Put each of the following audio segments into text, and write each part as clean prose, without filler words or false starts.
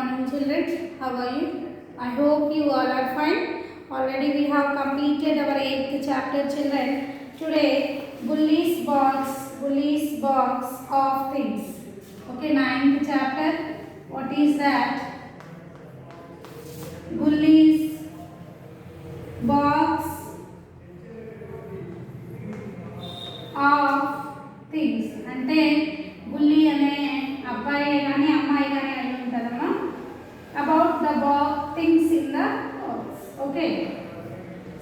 morning children. How are you? I hope you all are fine. Already we have completed our 8th chapter children. Today Bully's box of things. Okay, 9th chapter. What is that? Bully's box of things. అంటే బుల్లి అనే అబ్బాయి కానీ అమ్మాయి కానీ అయి ఉంటుందమ్మా. About the things in the box. Okay,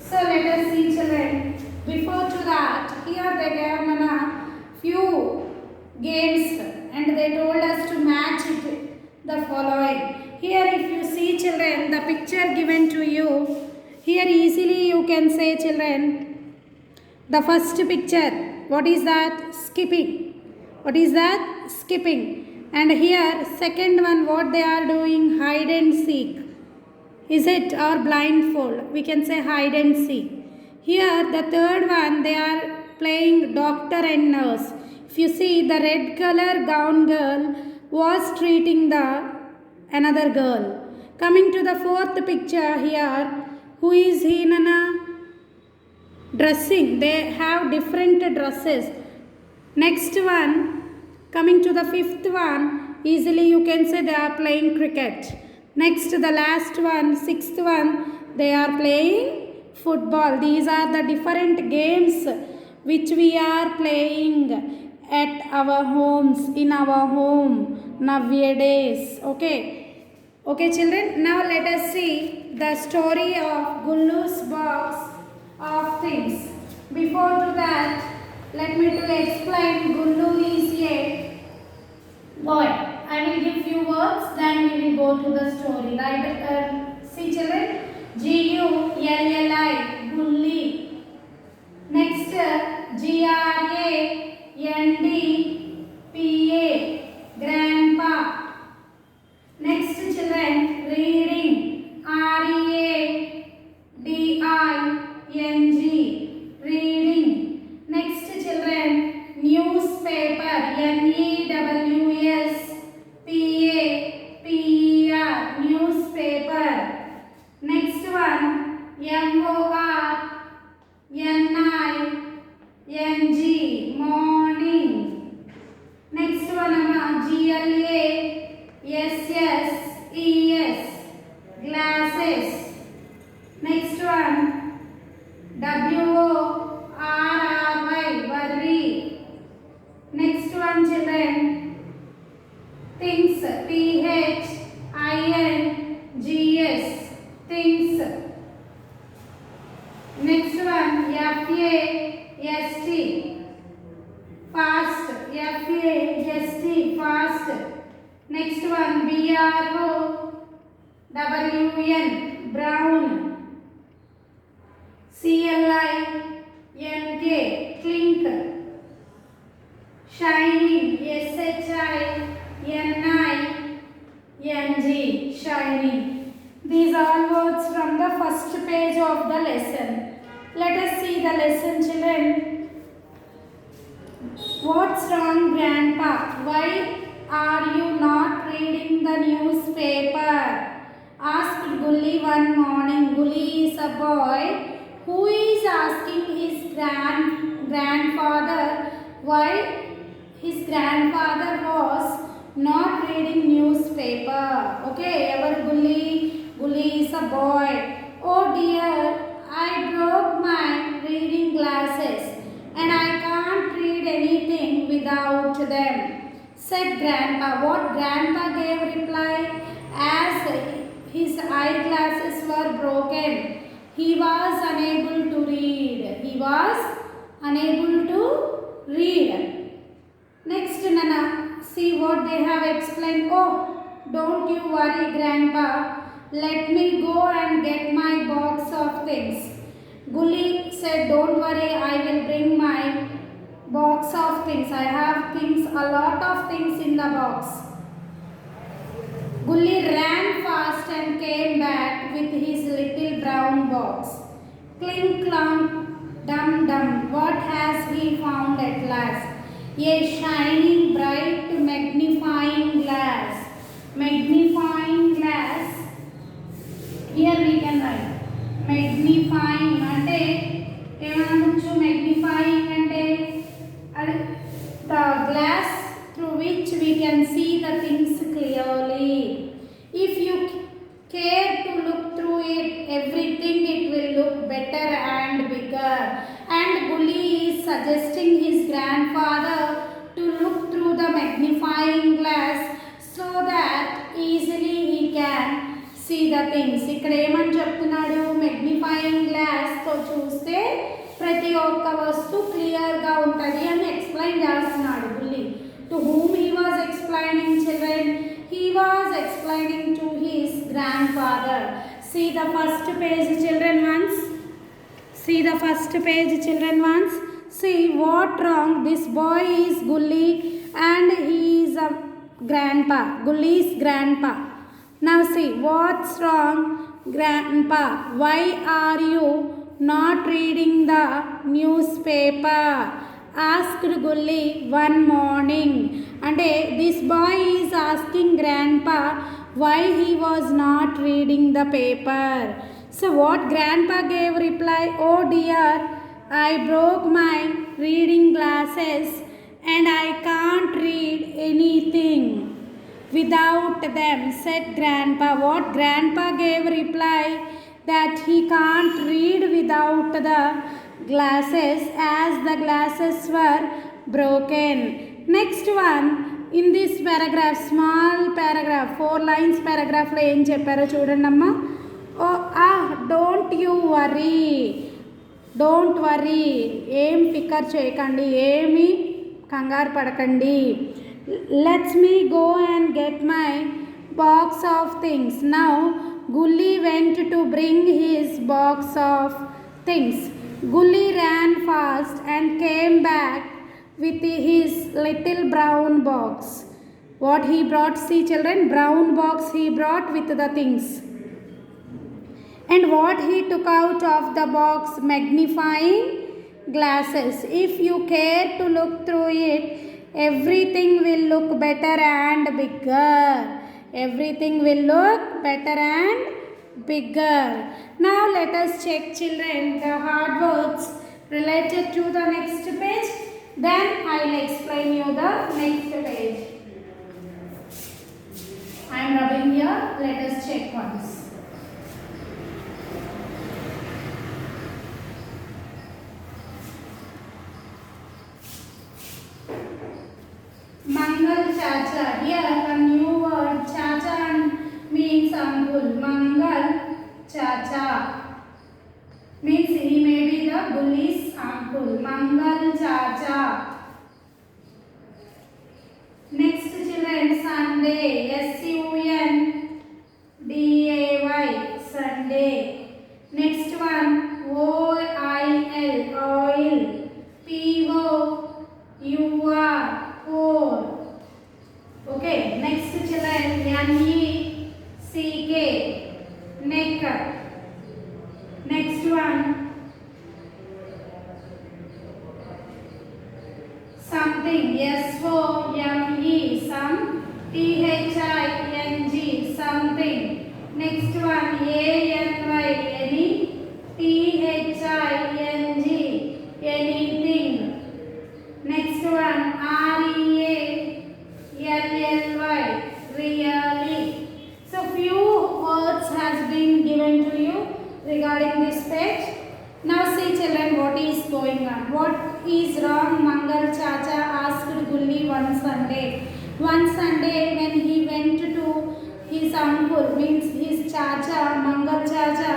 so let us see children. Before to that, here they gave mana few games and they told us to match it the following. Here if you see children, the picture given to you, here easily you can say children, the first picture, what is that? Skipping. What is that? Skipping. And here second one, what they are doing? Hide and seek. Is it or blindfold? We can say hide and seek. Here the third one, they are playing doctor and nurse. If you see, the red color gown girl was treating the another girl. Coming to the fourth picture here, who is he, Nana? Dressing. They have different dresses. Next one, coming to the fifth one, easily you can say they are playing cricket. Next, the last one, sixth one, they are playing football. These are the different games which we are playing at our homes, in our home nowadays. Okay children, now let us see the story of Gullu's box of things. Before to that, let me to explain. Gullu is a boy. I will give few words, then we will go to the story. Right? See children, G-U-L-L-I, Gulli. Next, G-R-A-N-D-P-A, Grandpa. Next children, reading, R-E-A-D-I-N-G, reading. Next children, newspaper, N-E-W-S-P-A-P-E-R, newspaper. Next one, M-O-R-N-I-N-G, morning. Next one, G-L-A-S-S-E-S, glasses. Next one, W-O-R-R-Y, worry. Next one children, things, T-H-I-N-G-S, things. Next one, F-A-S-T, fast, F-A-S-T, fast. Next one, B-R-O-W-N, brown. C-L-I-N-K, clink. Shining, S-H-I-N-I-N-G, shining. These are words from the first page of the lesson. Let us see the lesson children. What's wrong, Grandpa? Why are you not reading the newspaper? Asked Gulli one morning. Gulli is a boy who is asking his grandfather why his grandfather was not reading newspaper. Okay, our Gulli is a boy. Oh dear, I broke my reading glasses and I can't read anything without them, said Grandpa. What Grandpa gave reply? As his eyeglasses were broken, he was unable to read. Next, Nana, see what they have explained. Oh, don't you worry, Grandpa. Let me go and get my box of things. Gulli said, don't worry, I will bring my box of things. I have things, a lot of things in the box. Gulli ran fast and came back with his little brown box. Clink clonk, dum dum, what has he found at last? A shining bright magnifying glass. Magnifying things. ఇక్కడ ఏమని చెప్తున్నాడు, మెగ్నిఫైయింగ్ గ్లాస్తో చూస్తే ప్రతి ఒక్క వస్తువు క్లియర్గా ఉంటుంది అని ఎక్స్ప్లెయిన్ చేస్తున్నాడు బుల్లి. To whom he was explaining children? He was explaining to his grandfather. See the first page children once. See the first page children once. See what wrong. This boy is Gulli and he is a grandpa. Gulli's grandpa. Now see what's wrong, grandpa. Why are you not reading the newspaper? Asked Gulli one morning. అంటే this boy is asking grandpa why he was not reading the paper. So what grandpa gave reply, oh dear, I broke my reading glasses and I can't read anything without them, said grandpa. What grandpa gave reply, that he can't read without the glasses as the glasses were broken. Next one, in this paragraph, small paragraph, 4 lines paragraph లో ఏం చెప్పారో చూడండి అమ్మా. Don't you worry, don't worry, ఏం ఫికర్ చేయకండి, ఏమి కంగారు పడకండి. Let's me go and get my box of things. Now Gulli went to bring his box of things. Gulli ran fast and came back with his little brown box. What he brought, see children, brown box he brought with the things. And what he took out of the box, magnifying glasses. If you care to look through it, everything will look better and bigger. Everything will look better and bigger. Now let us check children the hard words related to the next page. Then I will explain you the next page. I am rubbing here. Let us check once. Mangal Chacha. Here a new word. Chacha means uncle. Mangal Chacha means he may be the Gulli's uncle. Mangal Chacha. Next children, Sunday. Sunday. Sunday. Next one, oil. Oil. pour. Pour. Okay. Next children, neck. Neck. Next one, something. SOME. Some. THING. Something. Next one, ANY. Any. THING. Anything. Next one, REALLY. Really. So few words has been given to you regarding this page. Now see children what is going on. What is wrong? Mangal Chacha asked Gulli one Sunday. One Sunday when he went to his uncle, means his Chacha, Mangal Chacha,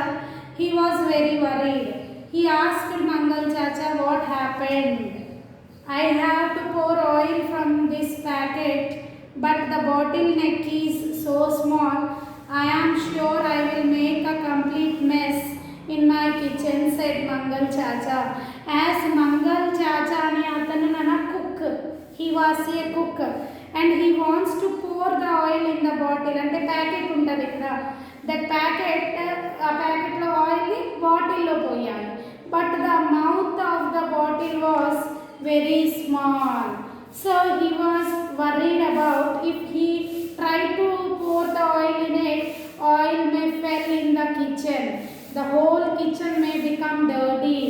he was very worried. He asked Mangal Chacha what happened. I have to pour oil from this packet, but the bottle neck is so small. I am sure I will make a complete mess in my kitchen, said Mangal Chacha. As Mangal Chacha ani atanu nana cook, he was a cook and he wants to pour the oil in the bottle. Ante packet untadi kada, that packet lo oil ni bottle lo poyali, but the mouth of the bottle was very small. So he was worried about if he tried to pour the oil in it, oil may fall in the kitchen. The whole kitchen may become dirty.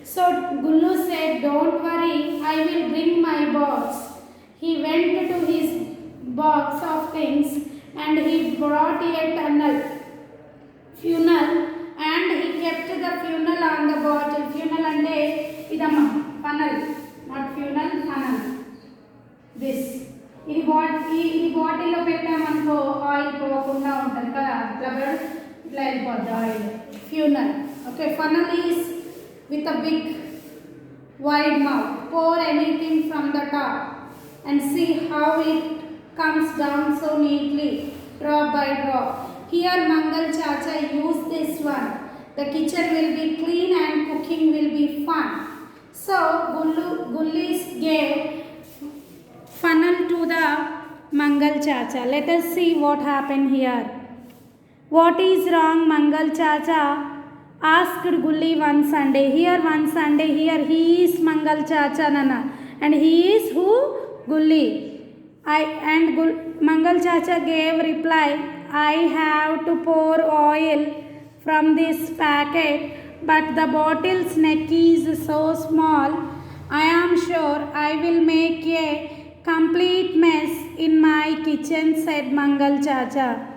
So Gullu said, don't worry, I will bring my box. He went to his box of things and he brought a funnel and he kept the funnel on the bottle. Funnel ante idamma funnel, not funnel, funnel. This ఇది బాటిల్లో పెట్టామనుకో oil పోకుండా ఉంటుంది కదా, rubber oil. Funnel. Okay, funnel is with a big wide mouth. Pour anything from the top and see how it comes down so neatly, drop by drop. Here Mangal Chacha used this one. The kitchen will be clean and cooking will be fun. So Gullis gave funnel to the Mangal Chacha. Let us see what happened here. What is wrong, Mangal Chacha? Asked Gulli one Sunday. Here one Sunday, here he is Mangal Chacha Nana. And he is who? Gulli. Mangal Chacha gave reply, I have to pour oil from this packet, but the bottle's neck is so small. I am sure I will make a complete mess in my kitchen, said Mangal Chacha.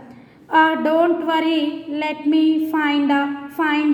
Don't worry, let me find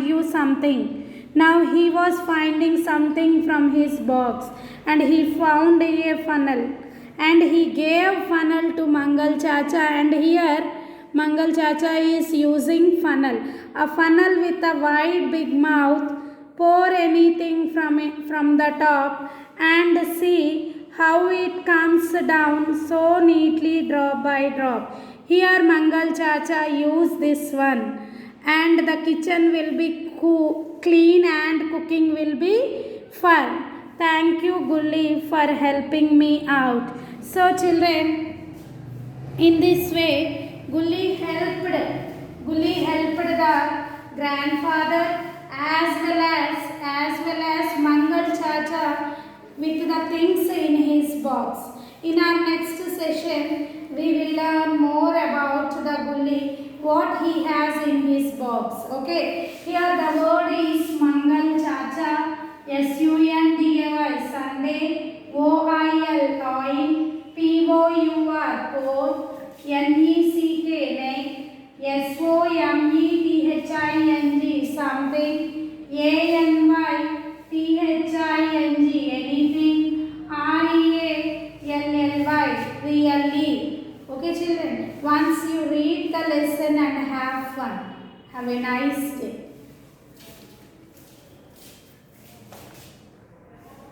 you something. Now he was finding something from his box and he found a funnel and he gave funnel to Mangal Chacha, and here Mangal Chacha is using funnel. A funnel with a wide big mouth. Pour anything from the top and see how it comes down so neatly, drop by drop. Here Mangal Chacha use this one and the kitchen will be clean and cooking will be fun. Thank you Gulli for helping me out. So children, in this way Gulli helped the grandfather as well as Mangal Chacha with the things in his box. In our next session, we will learn more about the Gulli, what he has in his box. Okay, here the word is Mangal Chacha, Sunday, Sunday, OIL, oil, POUR, pour, NECK, neck, SOMETHING, something, ANY, THING, anything, REALLY, really. Okay children, once you read the lesson and have fun. Have a nice day.